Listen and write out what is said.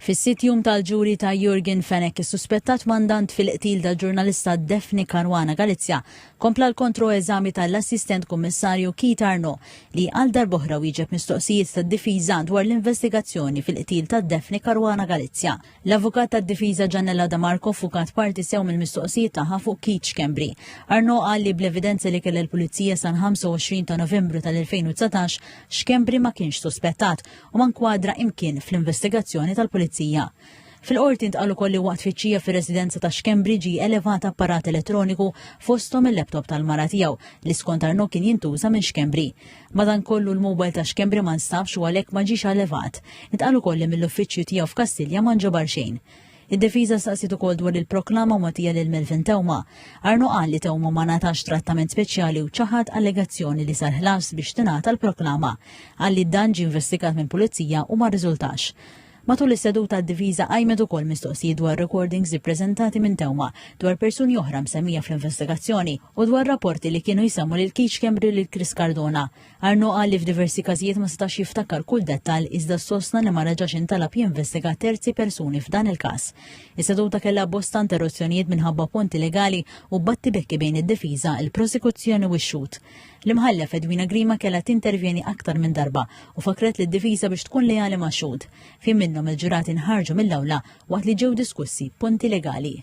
Fis-sitjum tal-ġuri ta' Jurgen Fenech, is-suspettat mandant fil-qtil tal-ġurnalista Daphne Caruana Galizia, kompla l-kontro eżami tal-assistent kummissarju Keith Arnaud li għal darb'oħra wieġeb mistoqsijiet tad-difiża dwar l-investigazzjoni fil-qtil ta' Daphne Caruana Galizia. L-avukat tad-difiża Giannella Damarco fukat parti sew mill-mistoqsijiet tagħha fuq Keith Schembri. Arnaud qal li bl-evidenza li kellha l-Pulizija sa 25 ta' Novembru tal-2019 Schembri ma kienx suspettat u ma nkwadra imkien fl-investigazzjoni tal-Pulizija. Fil-qorti ntqalu kolli waqt fiċċija fir-residenza ta' Schembri ġie elevat apparat elettroniku fosthom il-laptop tal-mara tiegħu li skont Arnaud kien jintuża minn Schembri. Madankollu l-mowbajl ta' Schembri ma nstabx u għalhekk ma ġiex elevat. Ntqalu kolli mill-uffiċċju tiegħu f'Kastilja ma nġabar xejn. Id-difiża staqsiet ukoll dwar il-proklama mogħtija lil Melvin Tewma. Arnaud qal li Tewma ma ngħatax trattament speċjali u ċaħad allegazzjoni li sar ħlas biex tingħata l-proklama. Qal li dan ġie investigat minn pulizija u ma rriżultax. Matul is-seduta d-difiża qajmet ukoll mistoqsijiet dwar recordings ippreżentati minn Tewma dwar persuni oħra msemmija fl-investigazzjoni u dwar rapporti li kienu jsemmu lil Keith Schembri lil Chris Cardona. Arnaud qal li f'diversi każijiet ma setax jiftakar kull dettall iżda sostna li ma reġax intalab jinvestiga terzi persuni f'dan il-każ. Is-seduta kellha bosta interruzzjonijiet minħabba punti legali u batti bekki bejn id-difiża, il-prosekuzzjoni u x-xhud. L-imħallef Edwina Grima kellha tintervjeni aktar minn darba u fakret li d-difiża biex tkun lejali ma' xhud. Minnhom il-ġurati nħarġu mill-awla waqt li ġew diskussi punti legali.